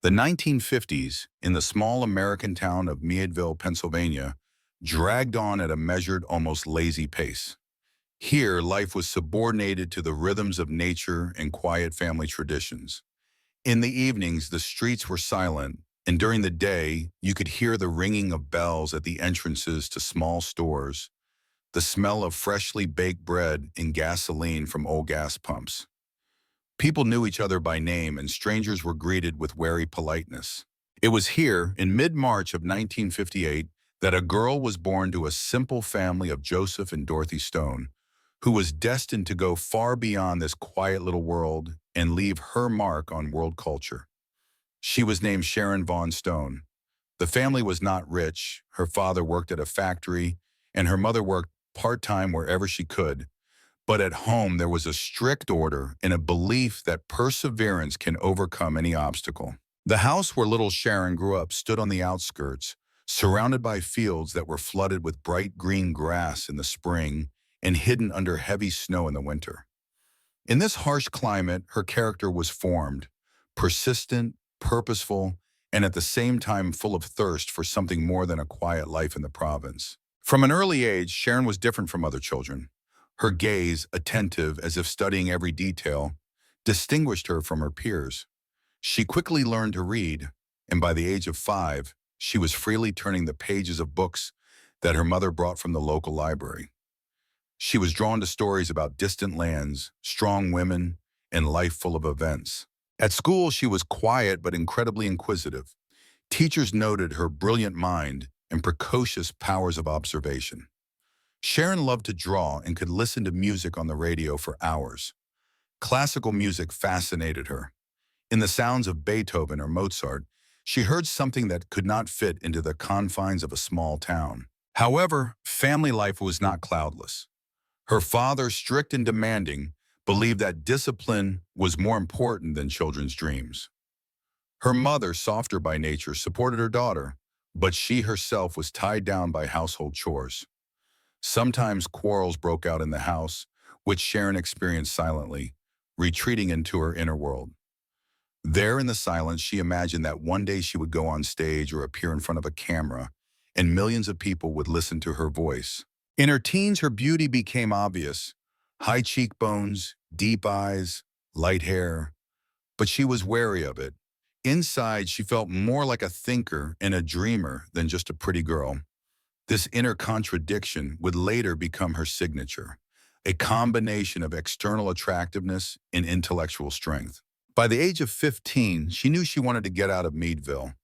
The 1950s, in the small American town of Meadville, Pennsylvania, dragged on at a measured, almost lazy pace. Here, life was subordinated to the rhythms of nature and quiet family traditions. In the evenings, the streets were silent, and during the day, you could hear the ringing of bells at the entrances to small stores, the smell of freshly baked bread and gasoline from old gas pumps. People knew each other by name, and strangers were greeted with wary politeness. It was here, in mid-March of 1958, that a girl was born to a simple family of Joseph and Dorothy Stone, who was destined to go far beyond this quiet little world and leave her mark on world culture. She was named Sharon Von Stone. The family was not rich. Her father worked at a factory, and her mother worked part-time wherever she could. But at home, there was a strict order and a belief that perseverance can overcome any obstacle. The house where little Sharon grew up stood on the outskirts, surrounded by fields that were flooded with bright green grass in the spring and hidden under heavy snow in the winter. In this harsh climate, her character was formed, persistent, purposeful, and at the same time full of thirst for something more than a quiet life in the province. From an early age, Sharon was different from other children. Her gaze, attentive as if studying every detail, distinguished her from her peers. She quickly learned to read, and by the age of 5, she was freely turning the pages of books that her mother brought from the local library. She was drawn to stories about distant lands, strong women, and life full of events. At school, she was quiet but incredibly inquisitive. Teachers noted her brilliant mind and precocious powers of observation. Sharon loved to draw and could listen to music on the radio for hours. Classical music fascinated her. In the sounds of Beethoven or Mozart, she heard something that could not fit into the confines of a small town. However, family life was not cloudless. Her father, strict and demanding, believed that discipline was more important than children's dreams. Her mother, softer by nature, supported her daughter, but she herself was tied down by household chores. Sometimes quarrels broke out in the house, which Sharon experienced silently, retreating into her inner world. There in the silence, she imagined that one day she would go on stage or appear in front of a camera, and millions of people would listen to her voice. In her teens, her beauty became obvious. High cheekbones, deep eyes, light hair. But she was wary of it. Inside, she felt more like a thinker and a dreamer than just a pretty girl. This inner contradiction would later become her signature, a combination of external attractiveness and intellectual strength. By the age of 15, she knew she wanted to get out of Meadville,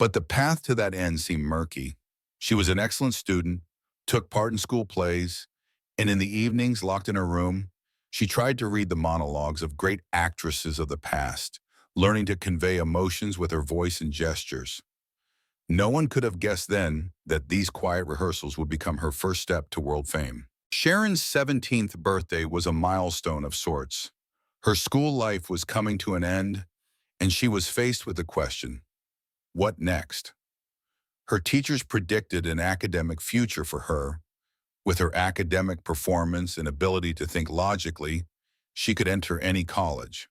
but the path to that end seemed murky. She was an excellent student, took part in school plays, and in the evenings, locked in her room, she tried to read the monologues of great actresses of the past, learning to convey emotions with her voice and gestures. No one could have guessed then that these quiet rehearsals would become her first step to world fame. Sharon's 17th birthday was a milestone of sorts. Her school life was coming to an end, and she was faced with the question, what next? Her teachers predicted an academic future for her. With her academic performance and ability to think logically, she could enter any college.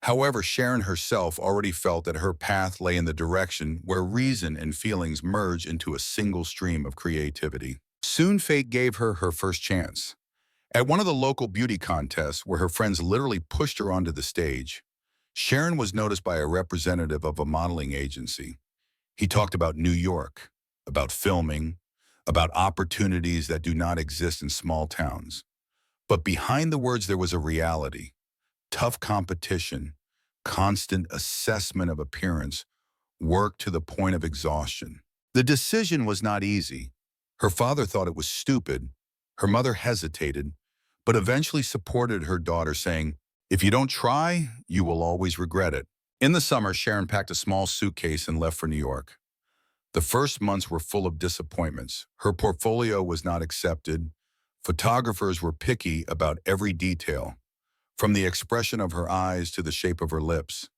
However, Sharon herself already felt that her path lay in the direction where reason and feelings merge into a single stream of creativity. Soon fate gave her her first chance. At one of the local beauty contests where her friends literally pushed her onto the stage, Sharon was noticed by a representative of a modeling agency. He talked about New York, about filming, about opportunities that do not exist in small towns. But behind the words there was a reality. Tough competition, constant assessment of appearance, work to the point of exhaustion. The decision was not easy. Her father thought it was stupid. Her mother hesitated, but eventually supported her daughter, saying, "If you don't try, you will always regret it." In the summer, Sharon packed a small suitcase and left for New York. The first months were full of disappointments. Her portfolio was not accepted. Photographers were picky about every detail, from the expression of her eyes to the shape of her lips.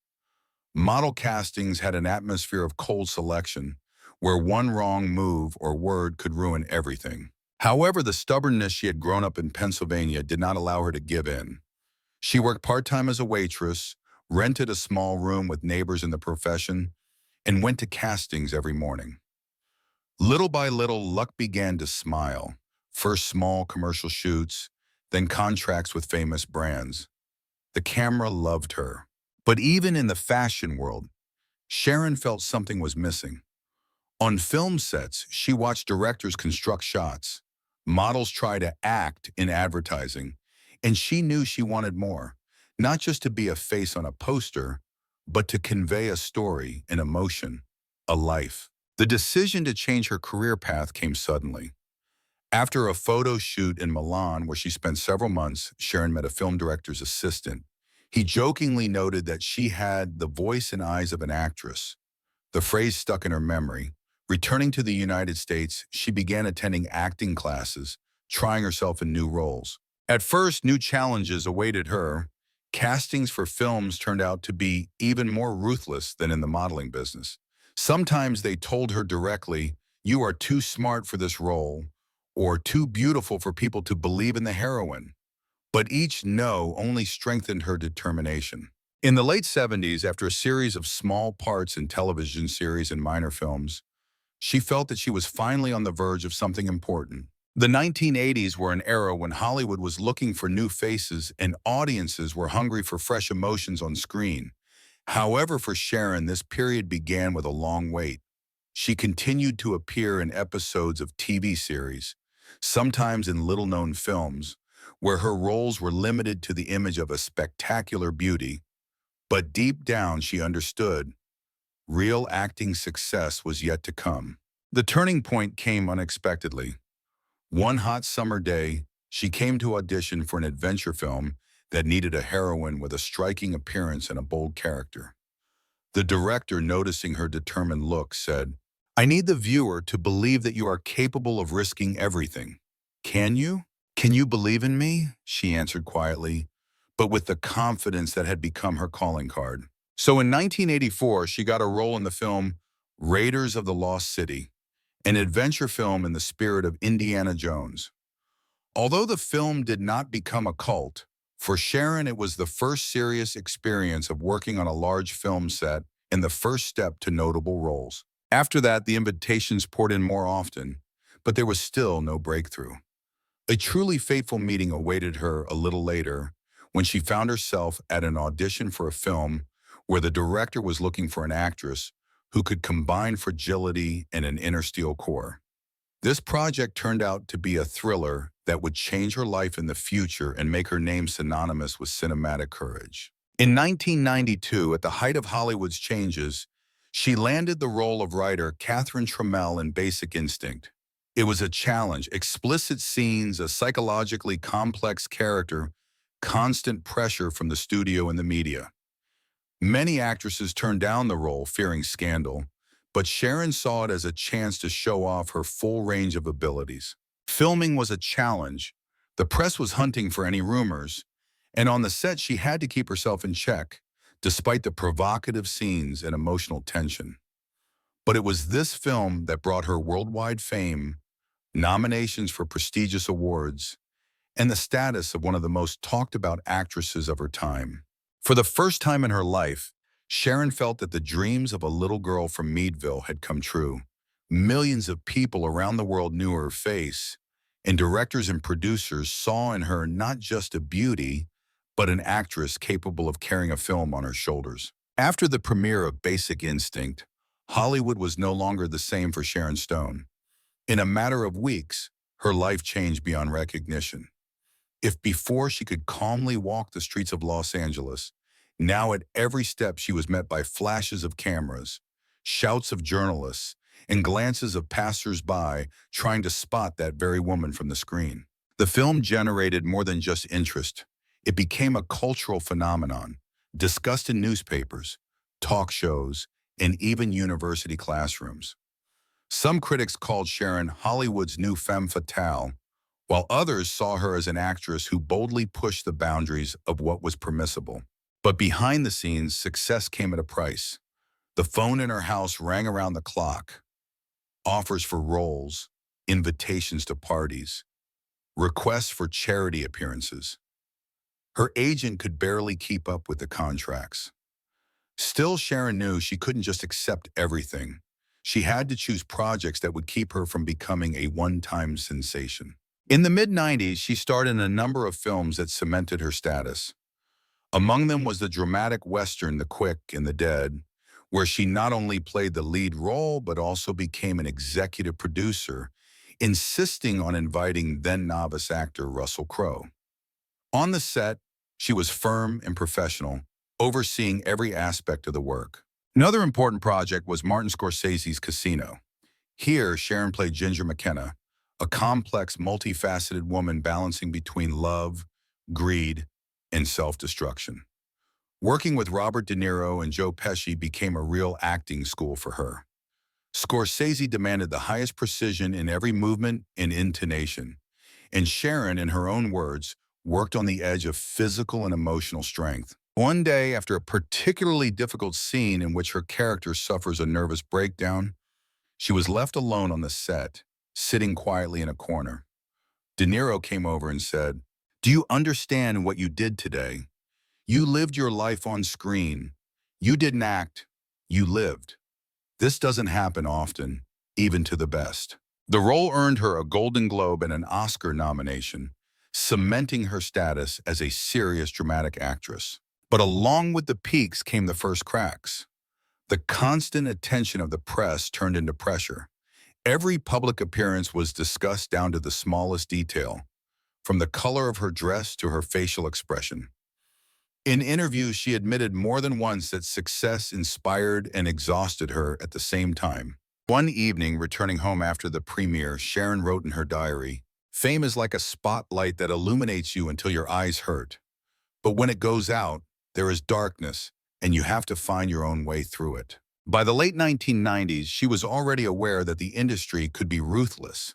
Model castings had an atmosphere of cold selection, where one wrong move or word could ruin everything. However, the stubbornness she had grown up in Pennsylvania did not allow her to give in. She worked part-time as a waitress, rented a small room with neighbors in the profession, and went to castings every morning. Little by little, luck began to smile. First small commercial shoots, then contracts with famous brands. The camera loved her. But even in the fashion world, Sharon felt something was missing. On film sets, she watched directors construct shots, models try to act in advertising, and she knew she wanted more, not just to be a face on a poster, but to convey a story, an emotion, a life. The decision to change her career path came suddenly. After a photo shoot in Milan where she spent several months, Sharon met a film director's assistant. He jokingly noted that she had the voice and eyes of an actress. The phrase stuck in her memory. Returning to the United States, she began attending acting classes, trying herself in new roles. At first, new challenges awaited her. Castings for films turned out to be even more ruthless than in the modeling business. Sometimes they told her directly, "You are too smart for this role," or "too beautiful for people to believe in the heroine." But each no only strengthened her determination. In the late 70s, after a series of small parts in television series and minor films, she felt that she was finally on the verge of something important. The 1980s were an era when Hollywood was looking for new faces and audiences were hungry for fresh emotions on screen. However, for Sharon, this period began with a long wait. She continued to appear in episodes of TV series, sometimes in little-known films, where her roles were limited to the image of a spectacular beauty. But deep down, she understood real acting success was yet to come. The turning point came unexpectedly. One hot summer day, she came to audition for an adventure film that needed a heroine with a striking appearance and a bold character. The director, noticing her determined look, said, "I need the viewer to believe that you are capable of risking everything. Can you? Can you believe in me?" She answered quietly, but with the confidence that had become her calling card. So in 1984, she got a role in the film Raiders of the Lost City, an adventure film in the spirit of Indiana Jones. Although the film did not become a cult, for Sharon it was the first serious experience of working on a large film set and the first step to notable roles. After that, the invitations poured in more often, but there was still no breakthrough. A truly fateful meeting awaited her a little later when she found herself at an audition for a film where the director was looking for an actress who could combine fragility and an inner steel core. This project turned out to be a thriller that would change her life in the future and make her name synonymous with cinematic courage. In 1992, at the height of Hollywood's changes, she landed the role of writer Catherine Trammell in Basic Instinct. It was a challenge, explicit scenes, a psychologically complex character, constant pressure from the studio and the media. Many actresses turned down the role, fearing scandal, but Sharon saw it as a chance to show off her full range of abilities. Filming was a challenge. The press was hunting for any rumors, and on the set she had to keep herself in check, despite the provocative scenes and emotional tension. But it was this film that brought her worldwide fame, nominations for prestigious awards, and the status of one of the most talked about actresses of her time. For the first time in her life, Sharon felt that the dreams of a little girl from Meadville had come true. Millions of people around the world knew her face, and directors and producers saw in her not just a beauty, but an actress capable of carrying a film on her shoulders. After the premiere of Basic Instinct, Hollywood was no longer the same for Sharon Stone. In a matter of weeks, her life changed beyond recognition. If before she could calmly walk the streets of Los Angeles, now at every step she was met by flashes of cameras, shouts of journalists, and glances of passers-by trying to spot that very woman from the screen. The film generated more than just interest. It became a cultural phenomenon, discussed in newspapers, talk shows, and even university classrooms. Some critics called Sharon Hollywood's new femme fatale, while others saw her as an actress who boldly pushed the boundaries of what was permissible. But behind the scenes, success came at a price. The phone in her house rang around the clock. Offers for roles, invitations to parties, requests for charity appearances. Her agent could barely keep up with the contracts. Still, Sharon knew she couldn't just accept everything. She had to choose projects that would keep her from becoming a one-time sensation. In the mid-90s, she starred in a number of films that cemented her status. Among them was the dramatic Western The Quick and the Dead, where she not only played the lead role but also became an executive producer, insisting on inviting then-novice actor Russell Crowe. On the set, she was firm and professional, overseeing every aspect of the work. Another important project was Martin Scorsese's Casino. Here, Sharon played Ginger McKenna, a complex, multifaceted woman balancing between love, greed, and self-destruction. Working with Robert De Niro and Joe Pesci became a real acting school for her. Scorsese demanded the highest precision in every movement and intonation, and Sharon, in her own words, worked on the edge of physical and emotional strength. One day, after a particularly difficult scene in which her character suffers a nervous breakdown, she was left alone on the set, sitting quietly in a corner. De Niro came over and said, "Do you understand what you did today? You lived your life on screen. You didn't act, you lived. This doesn't happen often, even to the best." The role earned her a Golden Globe and an Oscar nomination, cementing her status as a serious dramatic actress. But along with the peaks came the first cracks. The constant attention of the press turned into pressure. Every public appearance was discussed down to the smallest detail, from the color of her dress to her facial expression. In interviews, she admitted more than once that success inspired and exhausted her at the same time. One evening, returning home after the premiere, Sharon wrote in her diary, "Fame is like a spotlight that illuminates you until your eyes hurt. But when it goes out, there is darkness, and you have to find your own way through it." By the late 1990s, she was already aware that the industry could be ruthless.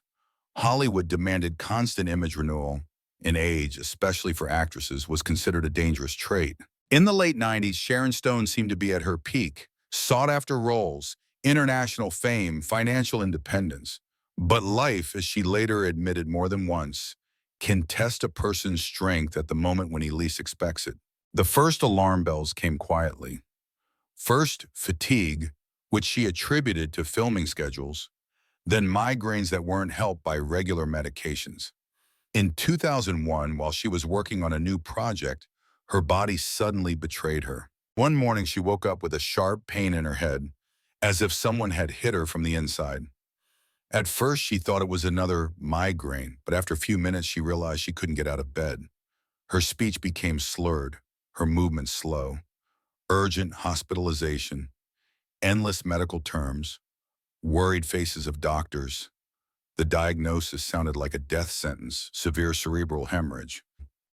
Hollywood demanded constant image renewal, and age, especially for actresses, was considered a dangerous trait. In the late 90s, Sharon Stone seemed to be at her peak, sought-after roles, international fame, financial independence. But life, as she later admitted more than once, can test a person's strength at the moment when he least expects it. The first alarm bells came quietly. First, fatigue, which she attributed to filming schedules, then migraines that weren't helped by regular medications. In 2001, while she was working on a new project, her body suddenly betrayed her. One morning, she woke up with a sharp pain in her head, as if someone had hit her from the inside. At first, she thought it was another migraine, but after a few minutes, she realized she couldn't get out of bed. Her speech became slurred, her movements slow. Urgent hospitalization, endless medical terms, worried faces of doctors. The diagnosis sounded like a death sentence, severe cerebral hemorrhage.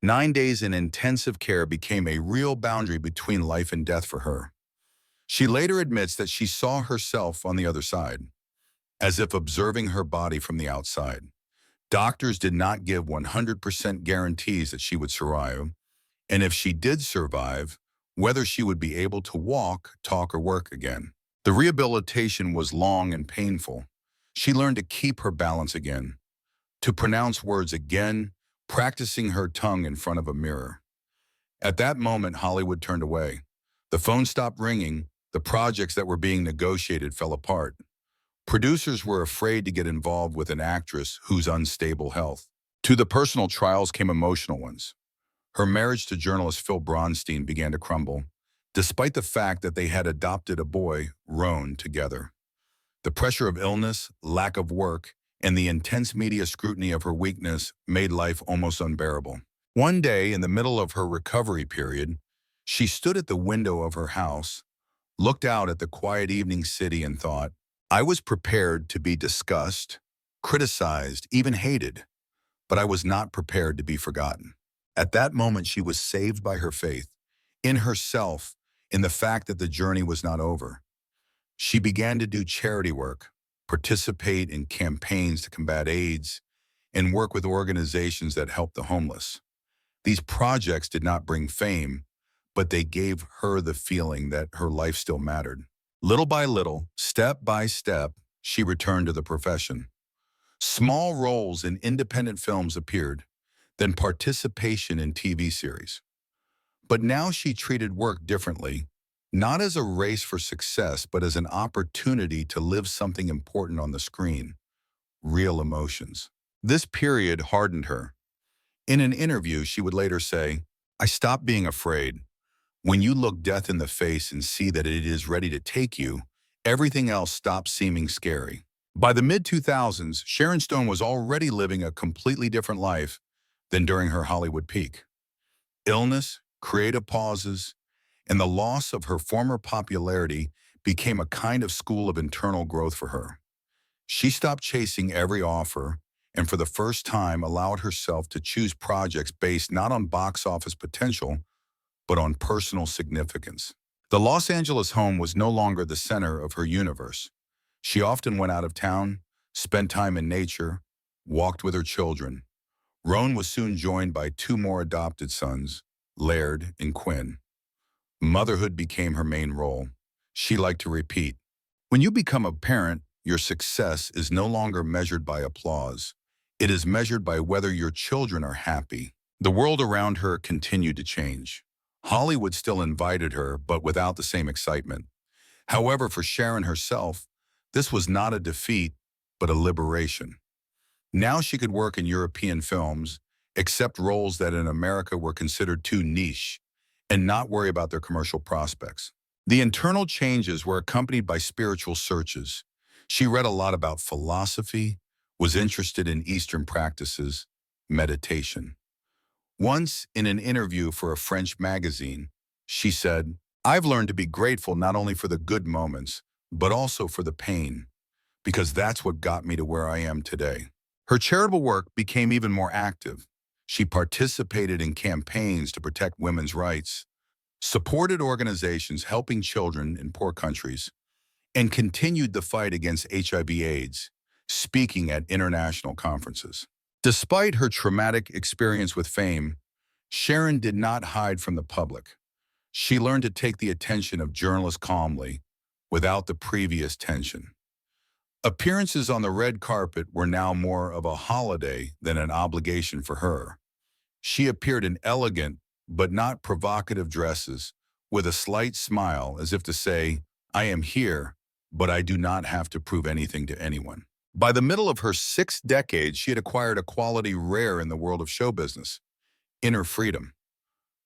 9 days in intensive care became a real boundary between life and death for her. She later admits that she saw herself on the other side, as if observing her body from the outside. Doctors did not give 100% guarantees that she would survive, and if she did survive, whether she would be able to walk, talk, or work again. The rehabilitation was long and painful. She learned to keep her balance again, to pronounce words again, practicing her tongue in front of a mirror. At that moment, Hollywood turned away. The phone stopped ringing. The projects that were being negotiated fell apart. Producers were afraid to get involved with an actress whose unstable health. To the personal trials came emotional ones. Her marriage to journalist Phil Bronstein began to crumble, despite the fact that they had adopted a boy, Roan, together. The pressure of illness, lack of work, and the intense media scrutiny of her weakness made life almost unbearable. One day, in the middle of her recovery period, she stood at the window of her house, looked out at the quiet evening city and thought, "I was prepared to be discussed, criticized, even hated, but I was not prepared to be forgotten." At that moment, she was saved by her faith, in herself, in the fact that the journey was not over. She began to do charity work, participate in campaigns to combat AIDS, and work with organizations that help the homeless. These projects did not bring fame, but they gave her the feeling that her life still mattered. Little by little, step by step, she returned to the profession. Small roles in independent films appeared, then participation in TV series. But now she treated work differently. not as a race for success, but as an opportunity to live something important on the screen, real emotions. This period hardened her. In an interview, she would later say, "I stopped being afraid. When you look death in the face and see that it is ready to take you, everything else stops seeming scary." By the mid-2000s, Sharon Stone was already living a completely different life than during her Hollywood peak. Illness, creative pauses, and the loss of her former popularity became a kind of school of internal growth for her. She stopped chasing every offer and for the first time allowed herself to choose projects based not on box office potential, but on personal significance. The Los Angeles home was no longer the center of her universe. She often went out of town, spent time in nature, walked with her children. Roan was soon joined by two more adopted sons, Laird and Quinn. Motherhood became her main role. She liked to repeat, "When you become a parent, your success is no longer measured by applause. It is measured by whether your children are happy." The world around her continued to change. Hollywood still invited her, but without the same excitement. However, for Sharon herself, this was not a defeat, but a liberation. Now she could work in European films, accept roles that in America were considered too niche, and not worry about their commercial prospects. The internal changes were accompanied by spiritual searches. She read a lot about philosophy, was interested in Eastern practices, meditation. Once, in an interview for a French magazine, she said, "I've learned to be grateful not only for the good moments, but also for the pain, because that's what got me to where I am today." Her charitable work became even more active. She participated in campaigns to protect women's rights, supported organizations helping children in poor countries, and continued the fight against HIV/AIDS, speaking at international conferences. Despite her traumatic experience with fame, Sharon did not hide from the public. She learned to take the attention of journalists calmly, without the previous tension. Appearances on the red carpet were now more of a holiday than an obligation for her. She appeared in elegant, but not provocative dresses, with a slight smile as if to say, "I am here, but I do not have to prove anything to anyone." By the middle of her sixth decade, she had acquired a quality rare in the world of show business: inner freedom.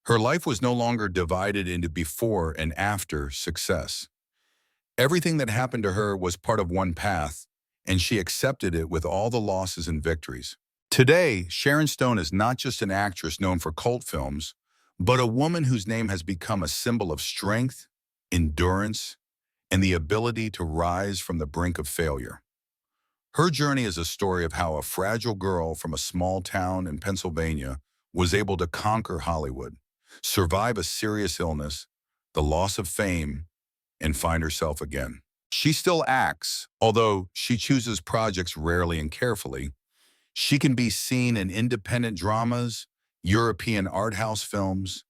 Her life was no longer divided into before and after success. Everything that happened to her was part of one path, and she accepted it with all the losses and victories. Today, Sharon Stone is not just an actress known for cult films, but a woman whose name has become a symbol of strength, endurance, and the ability to rise from the brink of failure. Her journey is a story of how a fragile girl from a small town in Pennsylvania was able to conquer Hollywood, survive a serious illness, the loss of fame, and find herself again. She still acts, although she chooses projects rarely and carefully. She can be seen in independent dramas, European art house films,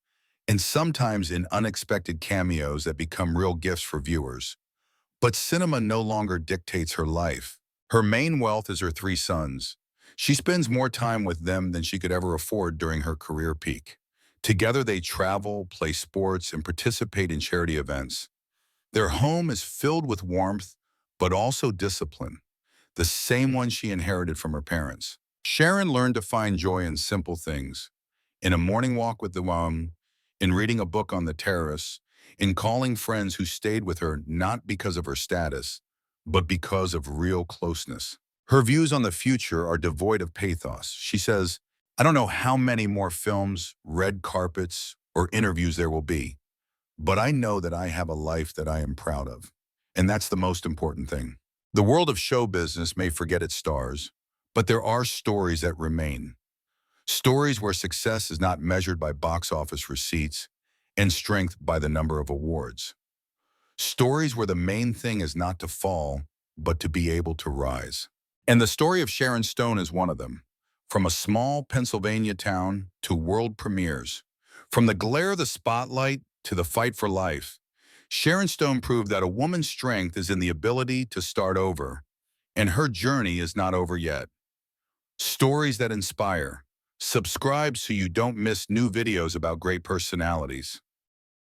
and sometimes in unexpected cameos that become real gifts for viewers. But cinema no longer dictates her life. Her main wealth is her three sons. She spends more time with them than she could ever afford during her career peak. Together they travel, play sports, and participate in charity events. Their home is filled with warmth, but also discipline, the same one she inherited from her parents. Sharon learned to find joy in simple things: in a morning walk with the mom, in reading a book on the terrace, in calling friends who stayed with her not because of her status, but because of real closeness. Her views on the future are devoid of pathos. She says, "I don't know how many more films, red carpets, or interviews there will be, but I know that I have a life that I am proud of." And that's the most important thing. The world of show business may forget its stars, but there are stories that remain. Stories where success is not measured by box office receipts and strength by the number of awards. Stories where the main thing is not to fall, but to be able to rise. And the story of Sharon Stone is one of them. From a small Pennsylvania town to world premieres, from the glare of the spotlight to the fight for life, Sharon Stone proved that a woman's strength is in the ability to start over, and her journey is not over yet. Stories that inspire. Subscribe so you don't miss new videos about great personalities.